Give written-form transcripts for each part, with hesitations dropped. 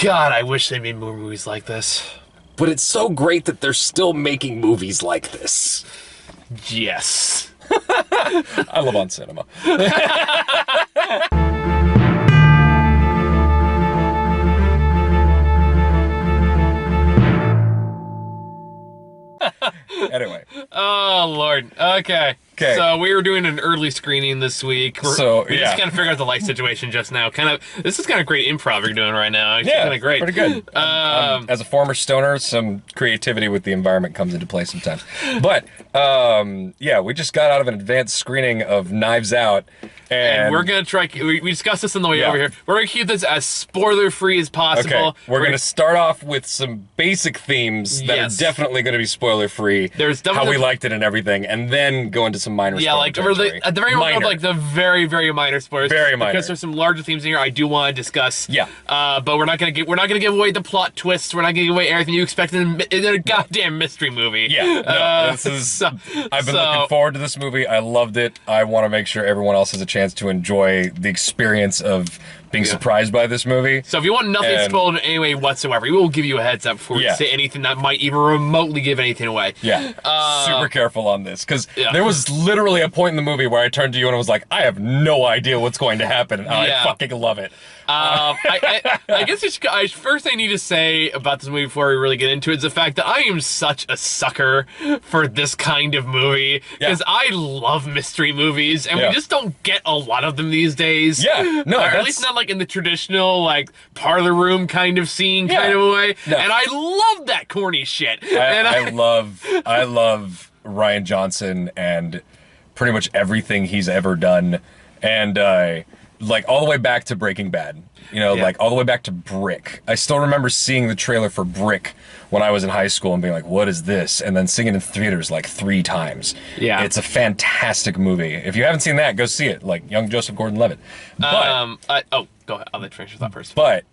God, I wish they made more movies like this. But it's so great that they're still making movies like this. Yes. I love on cinema. Anyway. Oh, Lord. Okay. Okay. So we were doing an early screening this week. We just kind of figured out the light situation just now. This is kind of great improv you're doing right now. It's kind of great. Pretty good. As a former stoner, some creativity with the environment comes into play sometimes. But, yeah, we just got out of an advanced screening of Knives Out. And we're going to try, we discussed this on the way over here. We're going to keep this as spoiler-free as possible. Okay. We're going to start off with some basic themes that are definitely going to be spoiler-free. There's definitely how we liked it and everything, and then go into some minor spoilers. At the very moment, like the very, very minor spoilers. Very minor. Because there's some larger themes in here I do want to discuss. Yeah. But we're not gonna give away the plot twists. We're not gonna give away everything you expect in a goddamn mystery movie. Yeah. No, this is. I've been looking forward to this movie. I loved it. I want to make sure everyone else has a chance to enjoy the experience of being surprised by this movie. So if you want nothing spoiled in any way whatsoever, we will give you a heads up before we say anything that might even remotely give anything away. Yeah. Super careful on this, because there was literally a point in the movie where I turned to you and I was like, I have no idea what's going to happen, and I fucking love it. I guess first thing I need to say about this movie before we really get into it is the fact that I am such a sucker for this kind of movie, because I love mystery movies, and we just don't get a lot of them these days. Yeah, no, or at least not like in the traditional like parlor room kind of scene kind of way. No. And I love that corny shit. I love Rian Johnson and pretty much everything he's ever done, and like all the way back to Breaking Bad, you know, like all the way back to Brick. I still remember seeing the trailer for Brick when I was in high school and being like, what is this? And then seeing it in theaters like 3 times. Yeah. It's a fantastic movie. If you haven't seen that, go see it. Like young Joseph Gordon-Levitt. But, go ahead. I'll let you finish your thought first. But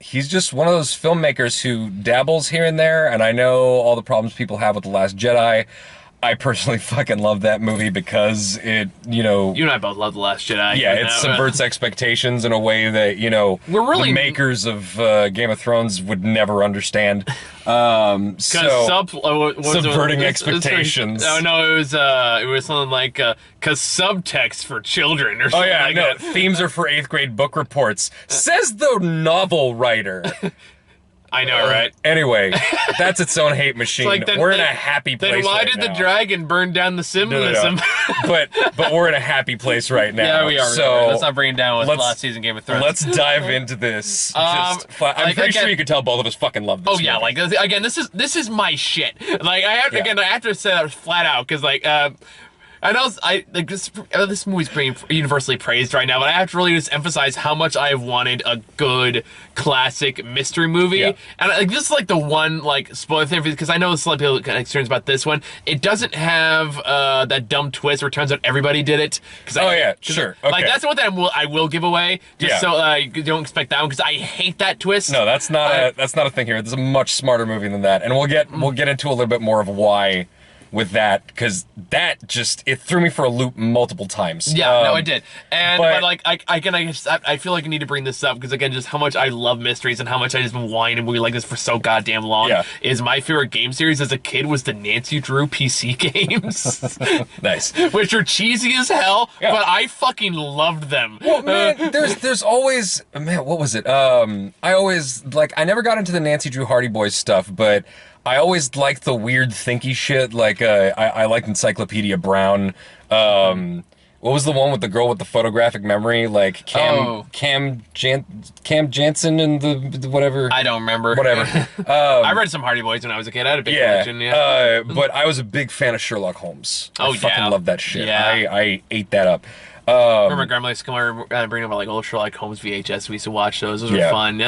he's just one of those filmmakers who dabbles here and there, and I know all the problems people have with The Last Jedi. I personally fucking love that movie because it, you know... You and I both love The Last Jedi. Yeah, it subverts expectations in a way that, you know, the makers of Game of Thrones would never understand. Subverting expectations. Oh, no, it was something like, because subtext for children or something like that. Themes are for 8th grade book reports. Says the novel writer. I know, right? Anyway, that's its own hate machine. Like we're in a happy place right now. Then why did the dragon burn down the symbolism? No. But we're in a happy place right now. Yeah, we are. So let's not bring it down with last season Game of Thrones. Let's dive into this. I'm pretty sure you could tell both of us fucking love this. Oh yeah, movie. like again, this is my shit. Like I have to say that flat out because like. I know this movie's pretty universally praised right now, but I have to really just emphasize how much I have wanted a good classic mystery movie. Yeah. And like this is like the one like spoiler thing because I know some people are kind of concerned about this one. It doesn't have that dumb twist where it turns out everybody did it. Sure. Okay. Like that's the one that I will give away just so you don't expect that one because I hate that twist. No, that's not a thing here. This is a much smarter movie than that, and we'll get into a little bit more of why. With that, because that just it threw me for a loop multiple times. Yeah, no, it did. And but like I feel like I need to bring this up because again, just how much I love mysteries and how much I just been whining a movie like this for so goddamn long. Yeah. Is my favorite game series as a kid was the Nancy Drew PC games. Nice. Which are cheesy as hell, but I fucking loved them. Well, man, there's always what was it? I always I never got into the Nancy Drew Hardy Boys stuff, but. I always liked the weird thinky shit, like, I liked Encyclopedia Brown. What was the one with the girl with the photographic memory? Like, Cam Jansen and the whatever? I don't remember. Whatever. I read some Hardy Boys when I was a kid. I had a big collection, but I was a big fan of Sherlock Holmes. I fucking loved that shit. Yeah. I ate that up. Remember grandma used to come over and bring over like old Sherlock Holmes VHS. We used to watch those. Those were fun.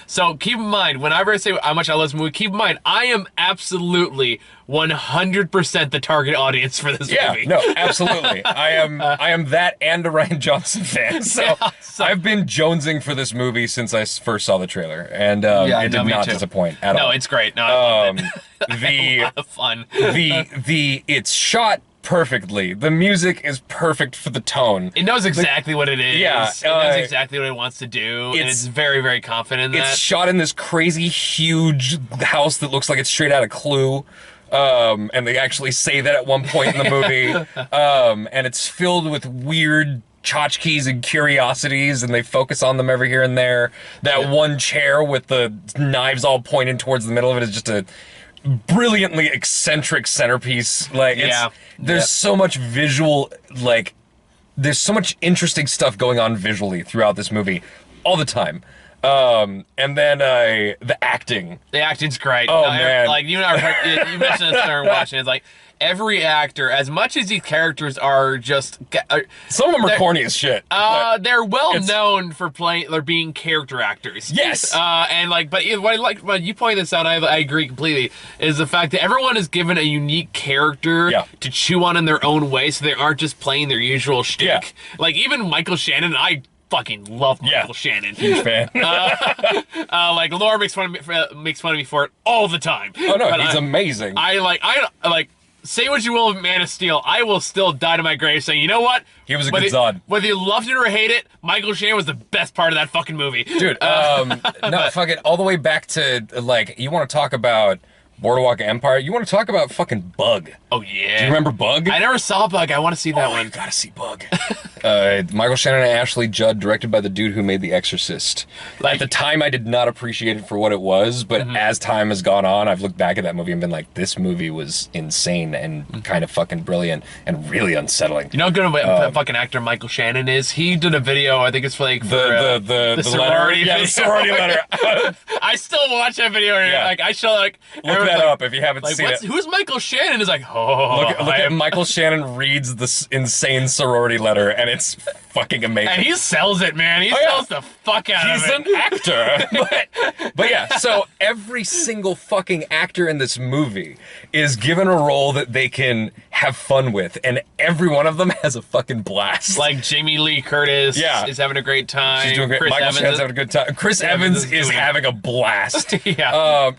So keep in mind, whenever I say how much I love this movie, keep in mind I am absolutely 100% the target audience for this movie. No, absolutely. I am that and a Rian Johnson fan. So I've been jonesing for this movie since I first saw the trailer, and it did not disappoint at all. No, it's great. No, I loved it. A lot of fun. It's shot perfectly. The music is perfect for the tone. It knows exactly what it is. Yeah, it knows exactly what it wants to do, and it's very, very confident in that. It's shot in this crazy, huge house that looks like it's straight out of Clue. And they actually say that at one point in the movie. And it's filled with weird tchotchkes and curiosities, and they focus on them every here and there. That one chair with the knives all pointed towards the middle of it is just a brilliantly eccentric centerpiece. Like, there's so much visual, like, there's so much interesting stuff going on visually throughout this movie all the time. And then the acting. The acting's great. Oh, man. Like, you mentioned this during watching. It's like every actor, as much as these characters are just, some of them are corny as shit. They're well known for they're being character actors. Yes. And like, but what I like, when you point this out, I agree completely. Is the fact that everyone is given a unique character to chew on in their own way, so they aren't just playing their usual shtick. Yeah. Like even Michael Shannon, I fucking love Michael Shannon. Huge fan. Like Laura makes fun of me for it all the time. Oh no, he's amazing. I like. Say what you will of Man of Steel, I will still die to my grave saying, you know what? He was a good Zod. Whether you loved it or hate it, Michael Shannon was the best part of that fucking movie. Dude, no, fuck it. All the way back to, like, you want to talk about Boardwalk Empire? You want to talk about fucking Bug? Oh, yeah. Do you remember Bug? I never saw Bug. I want to see that one. You gotta see Bug. Michael Shannon and Ashley Judd, directed by the dude who made The Exorcist. Like, at the time, I did not appreciate it for what it was, but as time has gone on, I've looked back at that movie and been like, this movie was insane and kind of fucking brilliant and really unsettling. You know how good of a fucking actor Michael Shannon is? He did a video, I think it's like for the sorority letter. Yeah, the sorority letter. I still watch that video. Yeah. Like, I show, like... Look that up if you haven't seen it. Who's Michael Shannon? Is like, oh... Look at Michael Shannon reads this insane sorority letter, and it's fucking amazing. And he sells it, man. He sells the fuck out of it. He's an actor. But yeah, so every single fucking actor in this movie is given a role that they can have fun with, and every one of them has a fucking blast. Like Jamie Lee Curtis is having a great time. She's doing great. Michael Shannon's having a good time. Chris Evans is having a blast.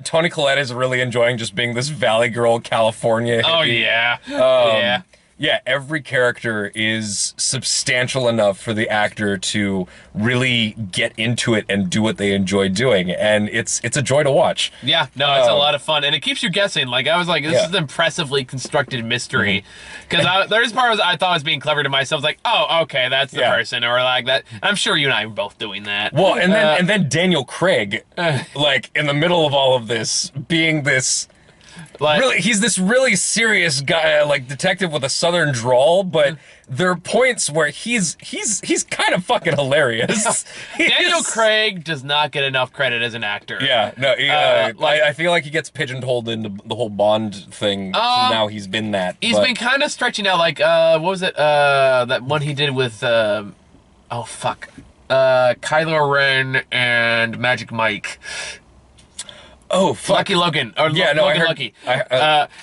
Toni Collette is really enjoying just being this Valley Girl California hippie. Oh, yeah. Yeah, every character is substantial enough for the actor to really get into it and do what they enjoy doing, and it's a joy to watch. Yeah, no, it's a lot of fun, and it keeps you guessing. Like, I was like, this is an impressively constructed mystery, because there's part I thought I was being clever to myself. I was like, oh, okay, that's the person, or like that. I'm sure you and I were both doing that. Well, and then Daniel Craig, like in the middle of all of this, being this. Like, really, he's this really serious guy, like detective with a southern drawl, but there are points where he's kind of fucking hilarious. Daniel Craig does not get enough credit as an actor. Yeah, no, I feel like he gets pigeonholed into the whole Bond thing. So now he's been that. He's been kind of stretching out. Like, what was it? That one he did with Kylo Ren and Magic Mike. Oh, fuck. Lucky Logan. Or yeah, no, Logan I heard, Lucky.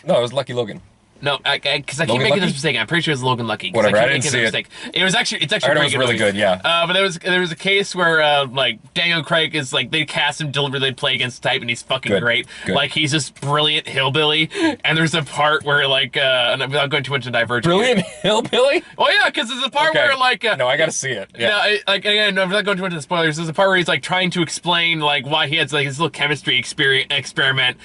No, it was Lucky Logan. No, because I keep making this mistake. I'm pretty sure it's Logan Lucky. Whatever, I didn't see it. It's actually I heard it was really good, yeah. But there was a case where like Daniel Craig is like they cast him deliberately to play against type, and he's fucking great. Like he's this brilliant hillbilly, and there's a part where like without going too much into divergence. Brilliant hillbilly? Oh yeah, because there's a part where like no, I gotta see it. Yeah. No, like again, I'm not going too much into spoilers. There's a part where he's like trying to explain like why he has like his little chemistry experiment.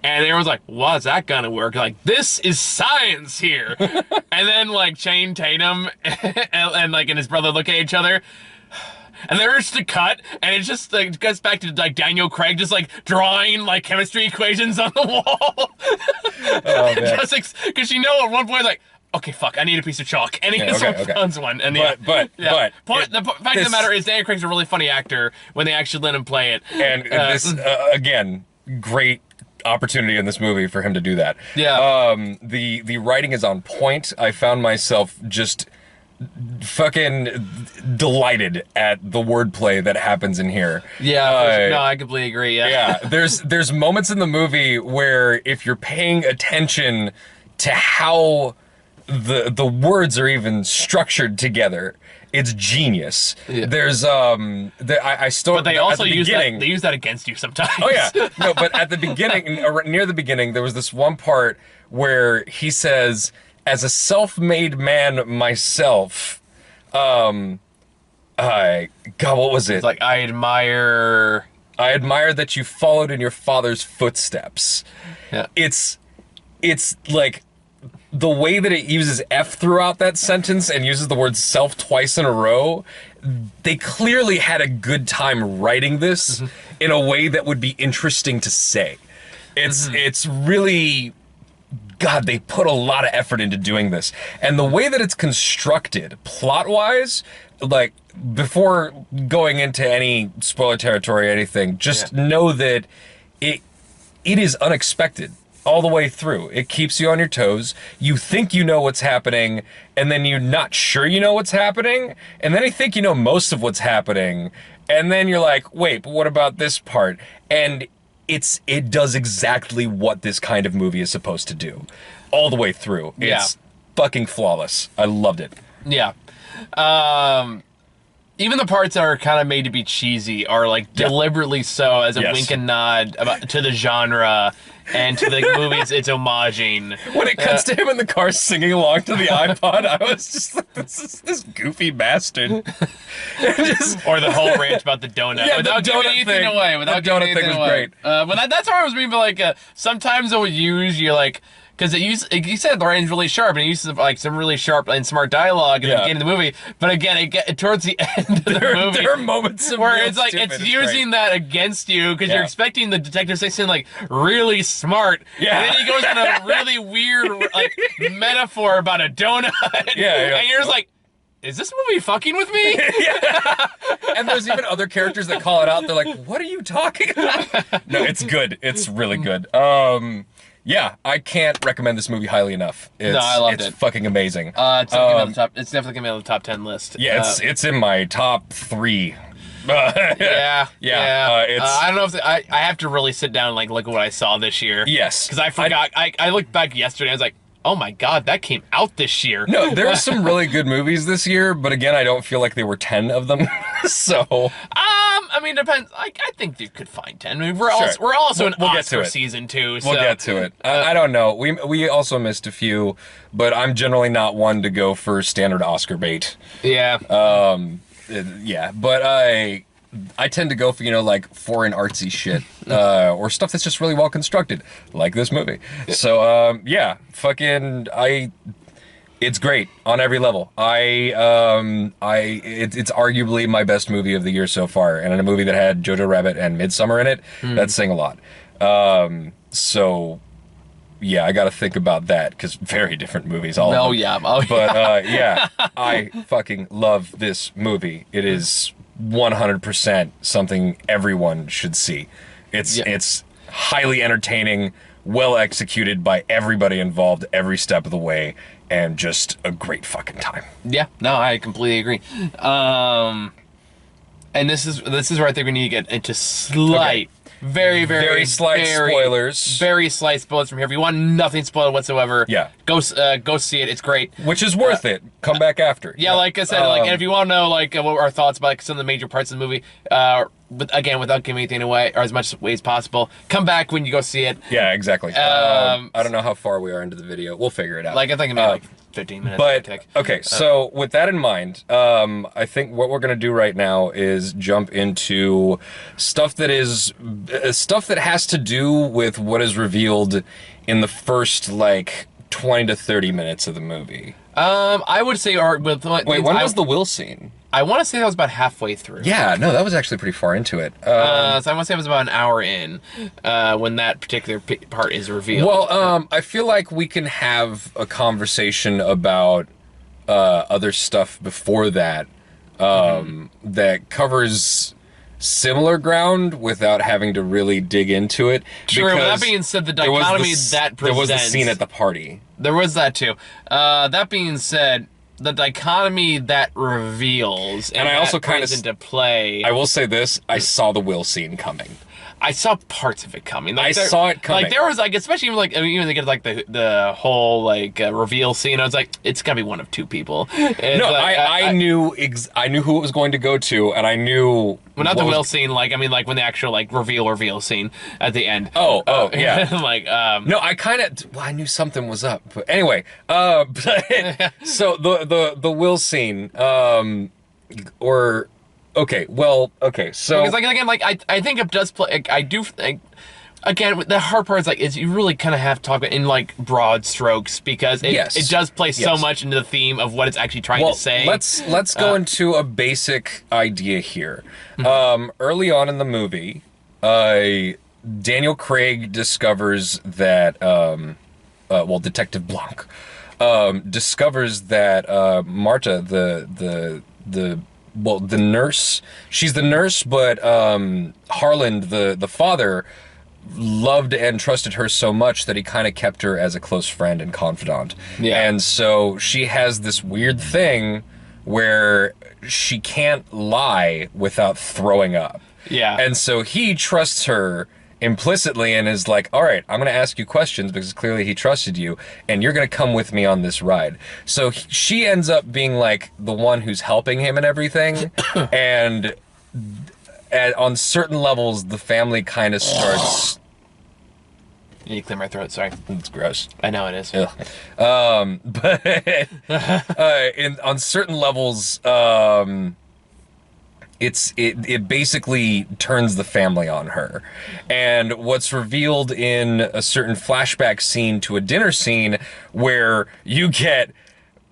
And everyone's like, what's that gonna work? Like, this is science here. And then, like, Channing Tatum and like, and his brother look at each other. And there's the cut, and it just, like, gets back to, like, Daniel Craig just, like, drawing, like, chemistry equations on the wall. Oh, man. Just, because you know at one point, like, okay, fuck, I need a piece of chalk. And he finds one. And the fact of the matter is, Daniel Craig's a really funny actor when they actually let him play it. And this, again, great opportunity in this movie for him to do that. Yeah. The writing is on point. I found myself just fucking delighted at the wordplay that happens in here. Yeah, no, I completely agree. Yeah, there's moments in the movie where if you're paying attention to how the words are even structured together, it's genius. Yeah. There's I still. But they also use that. They use that against you sometimes. Oh yeah, no. But at the beginning, near the beginning, there was this one part where he says, as a self-made man myself, God, what was it? It's like, I admire that you followed in your father's footsteps. Yeah. It's like the way that it uses F throughout that sentence and uses the word self twice in a row. They clearly had a good time writing this in a way that would be interesting to say. It's really, God, they put a lot of effort into doing this. And the way that it's constructed, plot-wise, like, before going into any spoiler territory or anything, just know that it is unexpected all the way through. It keeps you on your toes. You think you know what's happening, and then you're not sure you know what's happening, and then you think you know most of what's happening, and then you're like, wait, but what about this part? And it does exactly what this kind of movie is supposed to do all the way through. It's fucking flawless. I loved it. Yeah. Even the parts that are kind of made to be cheesy are like deliberately so as a wink and nod to the genre and to the movies it's homaging. When it cuts to him in the car singing along to the iPod, I was just like, this goofy bastard. Or the whole rant about the donut. Yeah, without the giving donut anything thing. away. Without giving donut thing anything was away. great. But that's how it was being, like, sometimes it would use, you're like, because you said the writing's really sharp, and it uses like some really sharp and smart dialogue in the beginning of the movie. But again, towards the end of the movie, there are moments of where real it's like stupid. it's using that against you because you're expecting the detective to say something like really smart, and then he goes in a really weird like metaphor about a donut, and you're just like, is this movie fucking with me? And there's even other characters that call it out. They're like, what are you talking about? No, it's good. It's really good. Yeah, I can't recommend this movie highly enough. I loved it. It's fucking amazing. It's definitely gonna be on the top 10 list. Yeah, it's in my top 3. I don't know if I have to really sit down and like look at what I saw this year. Yes, because I forgot. I looked back yesterday. I was like, oh my god, that came out this year. No, there are some really good movies this year, but again, I don't feel like there were 10 of them. So, I mean, depends. I think you could find 10. I mean, we're also an Oscar season too. So. We'll get to it. I don't know. We also missed a few, but I'm generally not one to go for standard Oscar bait. Yeah. But I tend to go for, like foreign artsy shit, or stuff that's just really well constructed, like this movie. So, it's great on every level. It's arguably my best movie of the year so far, and in a movie that had Jojo Rabbit and Midsummer in it, that's saying a lot. Yeah, I got to think about that, because very different movies, all of them. I fucking love this movie. It is 100% something everyone should see. It's highly entertaining, well executed by everybody involved every step of the way, and just a great fucking time. Yeah, no, I completely agree. And this is where I think we need to get into slight, very slight spoilers. Very slight spoilers from here. If you want nothing spoiled whatsoever, go see it. It's great. Which is worth it. Come back after. Yeah, like I said, and if you want to know what our thoughts about some of the major parts of the movie, but again, without giving anything away, or as much away as possible, come back when you go see it. Yeah, exactly. I don't know how far we are into the video. We'll figure it out. I think maybe 15 minutes. But, okay, so with that in mind, I think what we're going to do right now is jump into stuff that has to do with what is revealed in the first, 20 to 30 minutes of the movie. I would say... when was the will scene? I want to say that was about halfway through. Yeah, no, that was actually pretty far into it. So I want to say it was about an hour in when that particular part is revealed. Well, I feel like we can have a conversation about other stuff before that that covers similar ground without having to really dig into it. Sure, with that being said, the dichotomy that presents... There was a scene at the party. There was that too. That being said... the dichotomy that reveals and I also kind of into play. I will say this: I saw the will scene coming. I saw parts of it coming. I saw it coming. There was especially even they get the whole reveal scene. I was like, it's gotta be one of two people. I knew who it was going to go to, and I knew Well, not the What will was- scene. Like, I mean, like when the actual like reveal scene at the end. Yeah. like, No, I kind of, well, I knew something was up, but anyway, but, so the will scene, or, okay, so, because like again, like I think it does play. Like, I do think. Again, the hard part is like is you really kind of have to talk about in like broad strokes because it, Yes. it does play so Yes. much into the theme of what it's actually trying well, to say. let's go into a basic idea here. Early on in the movie, Daniel Craig discovers that, Detective Blanc, discovers that, Marta, the nurse, she's the nurse, but, Harlan, the father, loved and trusted her so much that he kind of kept her as a close friend and confidant. Yeah. And so she has this weird thing where she can't lie without throwing up. Yeah. And so he trusts her implicitly and is like, all right, I'm going to ask you questions because clearly he trusted you and you're going to come with me on this ride. So she ends up being like the one who's helping him and everything. And on certain levels, the family kind of starts. You need to clear my throat. Sorry. It's gross. I know it is. But on certain levels, it basically turns the family on her. And what's revealed in a certain flashback scene to a dinner scene where you get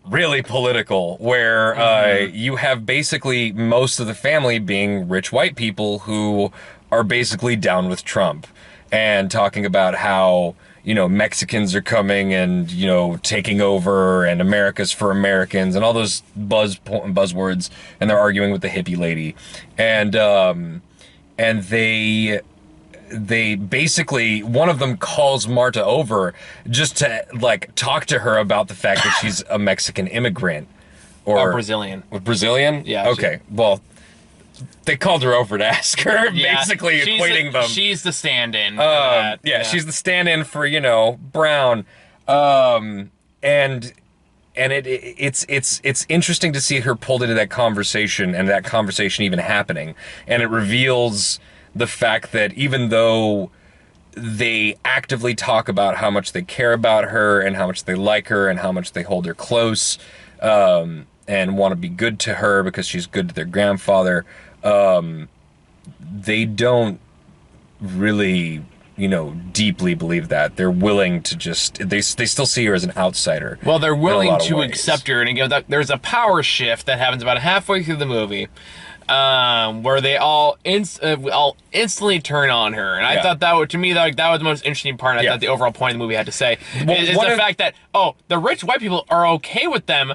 really political, where you have basically most of the family being rich white people who are basically down with Trump and talking about how, you know, Mexicans are coming and, you know, taking over and America's for Americans and all those buzzwords, and they're arguing with the hippie lady. And they basically, one of them calls Marta over just to like talk to her about the fact that she's a Mexican immigrant Or Brazilian. Brazilian. Yeah. Okay. Well, they called her over to ask her, Yeah, basically equating them. She's the stand-in. for Yeah, that. she's the stand-in for, you know, Brown. And it's interesting to see her pulled into that conversation and that conversation even happening. And it reveals the fact that even though they actively talk about how much they care about her and how much they like her and how much they hold her close, and want to be good to her because she's good to their grandfather, they don't really, you know, deeply believe that. They're willing to just, they still see her as an outsider. Well, they're in a willing lot of to ways. accept her, and again, there's a power shift that happens about halfway through the movie, where they all instantly turn on her, and I Yeah. thought that would, to me, that was the most interesting part. And I Yeah. thought the overall point of the movie had to say is one the of- fact that the rich white people are okay with them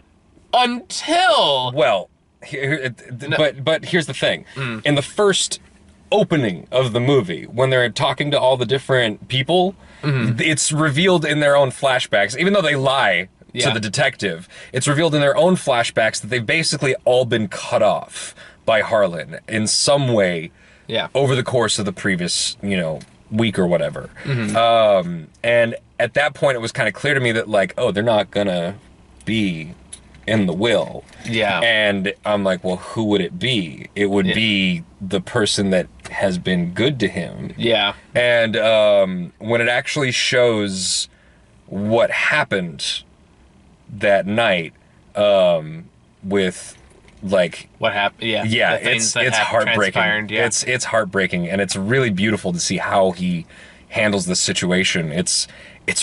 until Well, but here's the thing. In the first opening of the movie, when they're talking to all the different people, it's revealed in their own flashbacks, even though they lie to Yeah. the detective, it's revealed in their own flashbacks that they've basically all been cut off by Harlan in some way over the course of the previous, you know, week or whatever. And at that point, it was kind of clear to me that, like, oh, they're not gonna be in the will. Yeah. And I'm like, well, who would it be? It would be the person that has been good to him. Yeah. And when it actually shows what happened that night, with like What happened? Yeah. yeah, the things it's that heartbreaking. transpired, Yeah. It's heartbreaking, and it's really beautiful to see how he handles the situation. It's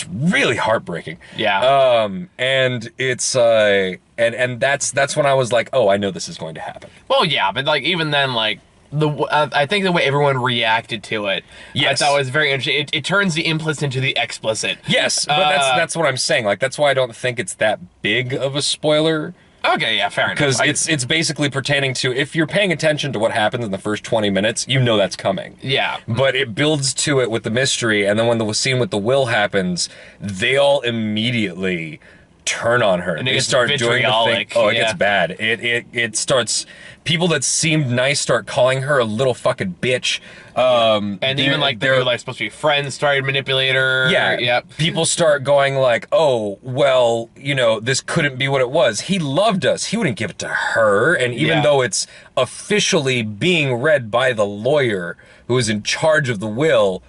really heartbreaking. Yeah. And it's and that's when I was like, oh, I know this is going to happen. Well, yeah, but like even then, like I think the way everyone reacted to it, Yes. I thought was very interesting. It turns the implicit into the explicit. Yes, but that's what I'm saying. Like, that's why I don't think it's that big of a spoiler. Okay, yeah, fair enough. Because it's basically pertaining to, if you're paying attention to what happens in the first 20 minutes, you know that's coming. Yeah. But it builds to it with the mystery, and then when the scene with the will happens, they all immediately turn on her. And they start doing the thing. vitriolic, Oh, it yeah. gets bad. It starts. People that seemed nice start calling her a little fucking bitch. And even like they're like supposed to be friends started manipulate her. Yeah. Yep. People start going like, oh, well, you know, this couldn't be what it was. He loved us. He wouldn't give it to her. And even Yeah. though it's officially being read by the lawyer who is in charge of the will,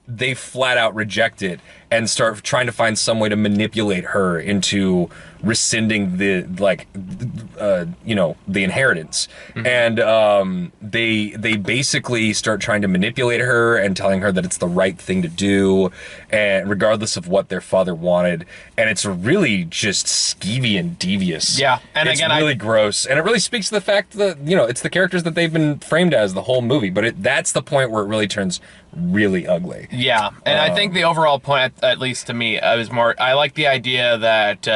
they flat out reject it and start trying to find some way to manipulate her into rescinding the you know, the inheritance. And they basically start trying to manipulate her and telling her that it's the right thing to do, and regardless of what their father wanted. And it's really just skeevy and devious. Yeah, and it's again, really gross, and it really speaks to the fact that, you know, it's the characters that they've been framed as the whole movie, but that's the point where it really turns really ugly. Yeah, and I think the overall point, at least to me, I like the idea that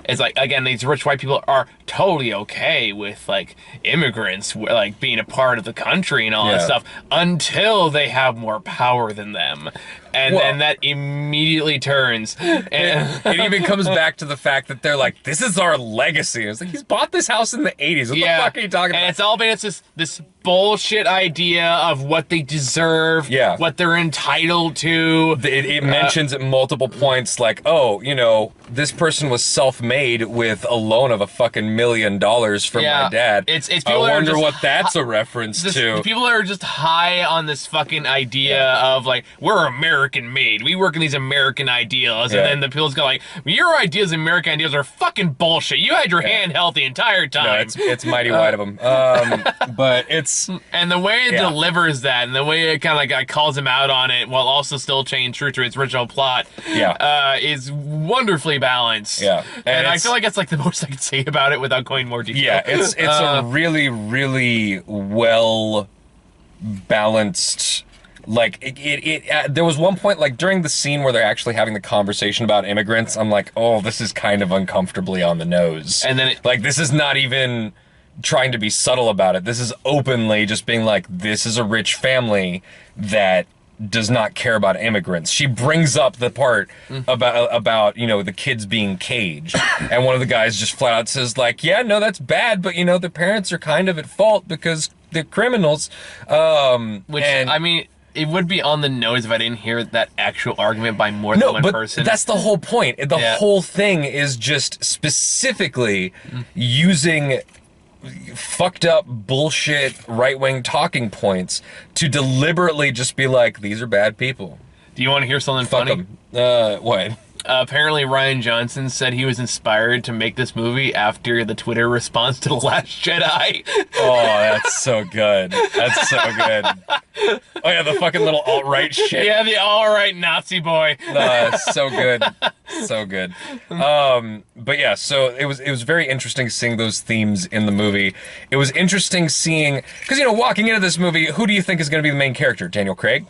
it's like, again, these rich white people are totally okay with like immigrants like being a part of the country and all that stuff until they have more power than them, and then that immediately turns. And it even comes back to the fact that they're like, this is our legacy. It's like, he's bought this house in the 80s. What the fuck are you talking about? And it's all been this bullshit idea of what they deserve, what they're entitled to. It mentions at multiple points like, oh, you know, this person was self-made with a loan of a fucking $1 million from my dad. It's I people that are wonder just what that's a reference to. People are just high on this fucking idea of like, we're American made. We work in these American ideals. And then the people's go like, your ideas, American ideas are fucking bullshit. You had your hand held the entire time. No, it's mighty wide of them. But it's... And the way it delivers that, and the way it kind of like calls him out on it while also still staying true to its original plot is wonderfully balanced. Yeah. And I feel like it's like the most I can say about it without going more detail. Yeah, it's a really, really well balanced. Like there was one point like during the scene where they're actually having the conversation about immigrants. I'm like, oh, this is kind of uncomfortably on the nose. And then like this is not even trying to be subtle about it. This is openly just being like, this is a rich family that does not care about immigrants. She brings up the part about you know, the kids being caged, and one of the guys just flat out says like, yeah, no, that's bad, but you know, the parents are kind of at fault because they're criminals. Which, I mean, it would be on the nose if I didn't hear that actual argument by more than one person. That's the whole point. The whole thing is just specifically using fucked up bullshit right-wing talking points to deliberately just be like, these are bad people. Do you want to hear something funny? What? Apparently Rian Johnson said he was inspired to make this movie after the Twitter response to The Last Jedi. Oh, that's so good. That's so good. Oh yeah, the fucking little alt-right shit. Yeah, the alt-right Nazi boy. So good. So good. But yeah, so it was very interesting seeing those themes in the movie. It was interesting seeing, because, you know, walking into this movie, who do you think is going to be the main character? Daniel Craig?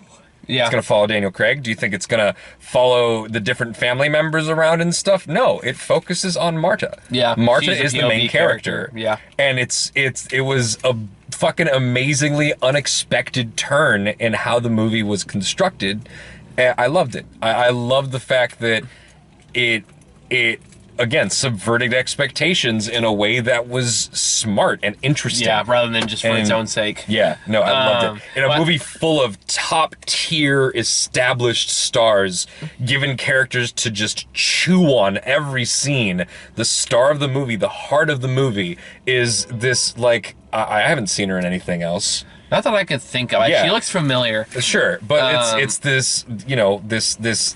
Yeah. It's going to follow Daniel Craig. Do you think it's going to follow the different family members around and stuff? No, it focuses on Marta. Yeah. Marta is the main character. Yeah. And it was a fucking amazingly unexpected turn in how the movie was constructed. I loved it. I loved the fact that it again subverted expectations in a way that was smart and interesting. Yeah, rather than just for its own sake. Yeah, no, I loved it. In a movie full of top tier established stars, given characters to just chew on every scene, the star of the movie, the heart of the movie, is this, like, I haven't seen her in anything else. Not that I could think of. Yeah. She looks familiar. Sure, but it's this, you know, this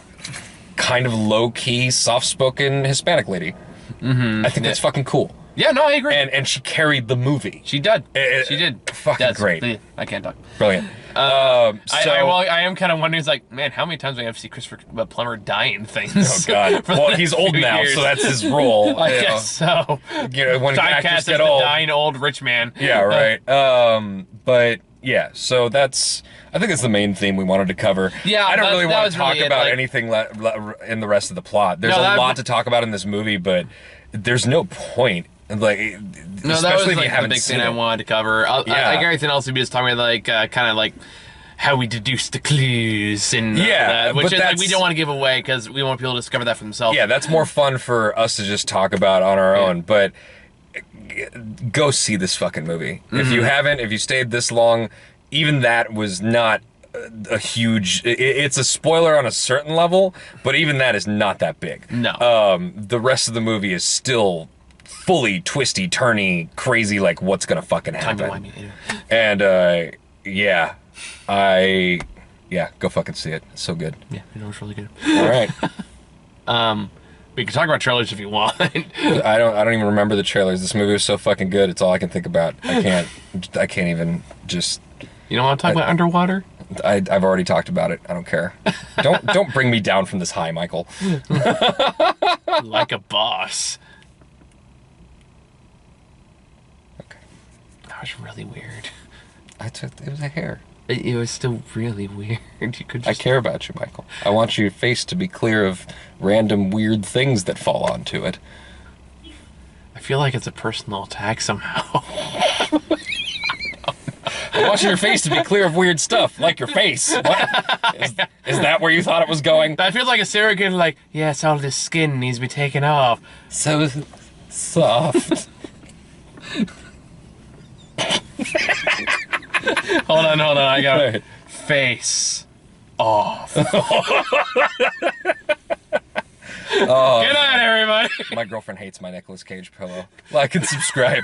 kind of low-key, soft-spoken Hispanic lady. I think that's fucking cool. Yeah, no, I agree. And she carried the movie. She did. She did. Fucking great. I can't talk. Brilliant. I am kind of wondering, it's like, man, how many times do we have to see Christopher Plummer die in things? Oh, God. Well, he's old now, years. so that's his role. I guess so. You know, when actors Typecast as get the old. dying old rich man. Yeah, right. But, yeah, so I think that's the main theme we wanted to cover. Yeah, I don't really want to talk really about anything in the rest of the plot. There's a lot to talk about in this movie, but there's no point. Like, no, that was especially if like you haven't the big seen thing I wanted to cover. I think everything else would be just talking about like kind of like how we deduce the clues and which is like we don't want to give away because we want people to discover that for themselves. Yeah, that's more fun for us to just talk about on our own. But go see this fucking movie. If you haven't, if you stayed this long, even that was not a huge. It's a spoiler on a certain level, but even that is not that big. No. The rest of the movie is still fully twisty, turny, crazy. Like what's gonna fucking happen? And go fucking see it. It's so good. Yeah, it was really good. All right. We can talk about trailers if you want. I don't even remember the trailers. This movie was so fucking good. It's all I can think about. I can't even just. You don't want to talk about Underwater? I've already talked about it. I don't care. Don't bring me down from this high, Michael. Like a boss. Okay. That was really weird. It was a hair. It was still really weird. You could just... I care about you, Michael. I want your face to be clear of random weird things that fall onto it. I feel like it's a personal attack somehow. I want your face to be clear of weird stuff, like your face. What? Is that where you thought it was going? I feel like a serial killer, like, yes, all this skin needs to be taken off. So soft. Hold on, I got it. Face off. Good night, everybody. My girlfriend hates my Nicolas Cage pillow. Like and subscribe.